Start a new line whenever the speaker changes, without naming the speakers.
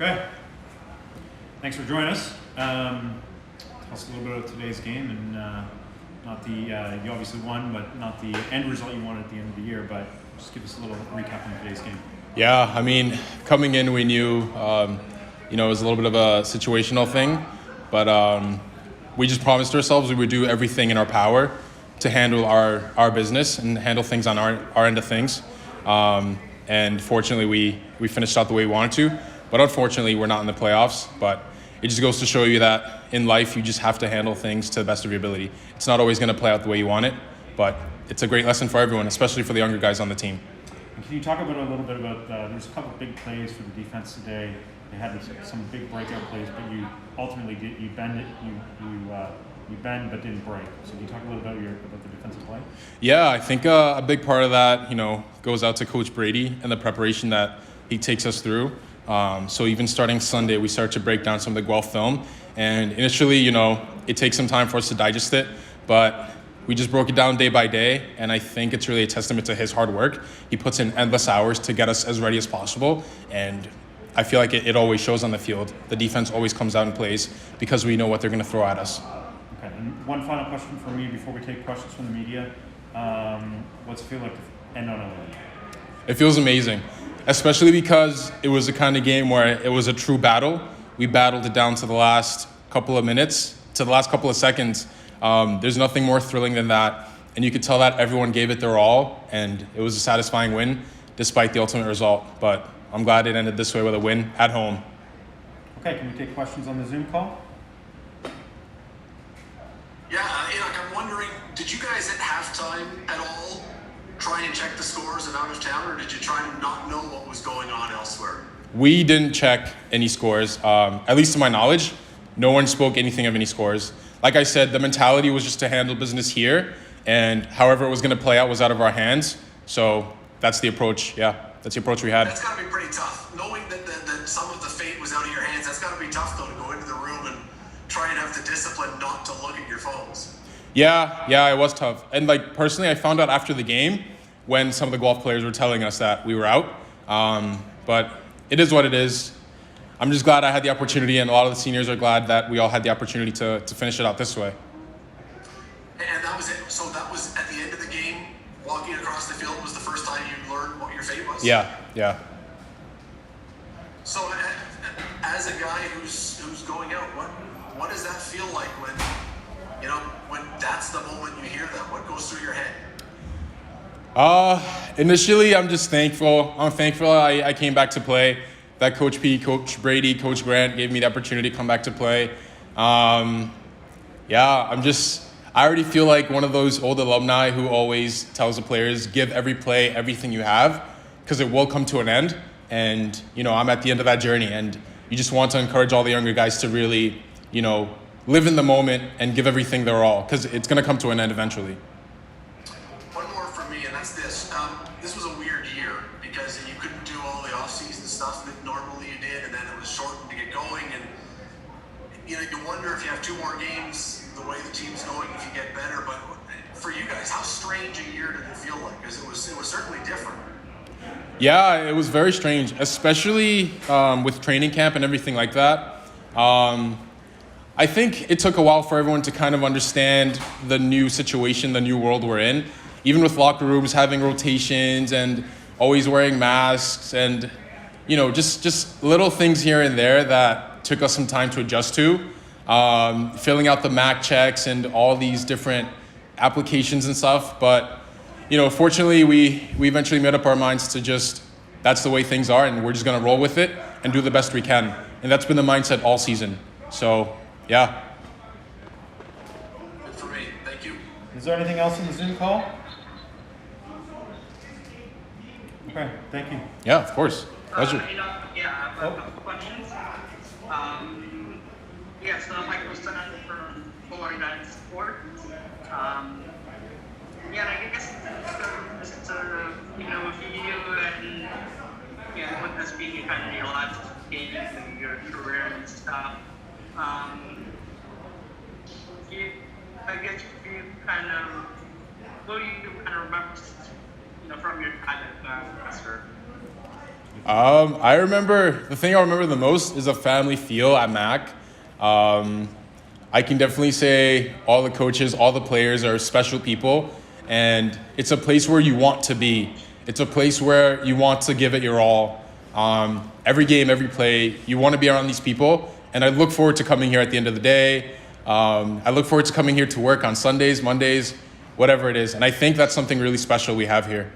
Okay. Thanks for joining us. Tell us a little bit about today's game, and not the you obviously won, but not the end result you wanted at the end of the year. But just give us a little recap on today's game.
Yeah, I mean, coming in, we knew it was a little bit of a situational thing, but we just promised ourselves we would do everything in our power to handle our business and handle things on our end of things. And fortunately, we finished out the way we wanted to. But unfortunately, we're not in the playoffs. But it just goes to show you that in life, you just have to handle things to the best of your ability. It's not always going to play out the way you want it, but it's a great lesson for everyone, especially for the younger guys on the team.
And can you talk about a little bit about there's a couple of big plays for the defense today. They had some big breakout plays, but you ultimately you bend but didn't break. So can you talk a little bit about the defensive play?
Yeah, I think a big part of that, goes out to Coach Brady and the preparation that he takes us through. So even starting Sunday, we start to break down some of the Guelph film. And initially, it takes some time for us to digest it, but we just broke it down day by day. And I think it's really a testament to his hard work. He puts in endless hours to get us as ready as possible. And I feel like it always shows on the field. The defense always comes out and plays because we know what they're going to throw at us.
Okay, and one final question for me before we take questions from the media. What's it feel like to end on a win?
It feels amazing, especially because it was the kind of game where it was a true battle. We battled it down to the last couple of minutes, to the last couple of seconds. There's nothing more thrilling than that. And you could tell that everyone gave it their all, and it was a satisfying win despite the ultimate result. But I'm glad it ended this way with a win at home.
Okay, can we take questions on the Zoom call?
Yeah, Enoch, I'm wondering, did you guys at halftime at all try and check the scores and out of town, or did you try to not know what was going on elsewhere?
We didn't check any scores, at least to my knowledge. No one spoke anything of any scores. Like I said, the mentality was just to handle business here, and however it was going to play out was out of our hands. So that's the approach. Yeah, that's the approach we had.
That's got to be pretty tough. Knowing that some of the fate was out of your hands, that's got to be tough, though, to go into the room and try and have the discipline not to look at your phones.
Yeah, it was tough. And personally, I found out after the game when some of the Guelph players were telling us that we were out. But it is what it is. I'm just glad I had the opportunity, and a lot of the seniors are glad that we all had the opportunity to finish it out this way.
And that was it. So that was at the end of the game, walking across the field was the first time you learned what your fate was?
Yeah.
So as a guy who's going out, what does that feel like when that's the moment you hear that? What goes through your head?
Initially, I'm just thankful. I'm thankful I came back to play. That Coach P, Coach Brady, Coach Grant gave me the opportunity to come back to play. I already feel like one of those old alumni who always tells the players, give every play, everything you have, because it will come to an end. And, I'm at the end of that journey, and you just want to encourage all the younger guys to really, live in the moment and give everything their all, because it's going to come to an end eventually.
One more for me, and that's this. This was a weird year because you couldn't do all the off-season stuff that normally you did, and then it was shortened to get going. And you wonder if you have two more games, the way the team's going, if you get better. But for you guys, how strange a year did it feel like? Because it was certainly different.
Yeah, it was very strange, especially with training camp and everything like that. I think it took a while for everyone to kind of understand the new situation, the new world we're in. Even with locker rooms having rotations and always wearing masks and, just little things here and there that took us some time to adjust to. Filling out the MAC checks and all these different applications and stuff. But, fortunately, we eventually made up our minds to that's the way things are, and we're just going to roll with it and do the best we can. And that's been the mindset all season. So, yeah.
Good for me. Thank you.
Is there anything else in the Zoom call? Okay, thank you.
Yeah, of course. Pleasure.
I have a couple questions. So Michael Stennett from Florida Sport. And I guess just with you and with this being kind of your last game in your career and stuff, what do you kind of remember, from your time at Western?
I remember, the thing I remember the most is a family feel at Mac. I can definitely say all the coaches, all the players are special people, and it's a place where you want to be. It's a place where you want to give it your all. Every game, every play, you want to be around these people, and I look forward to coming here at the end of the day. I look forward to coming here to work on Sundays, Mondays, whatever it is, and I think that's something really special we have here.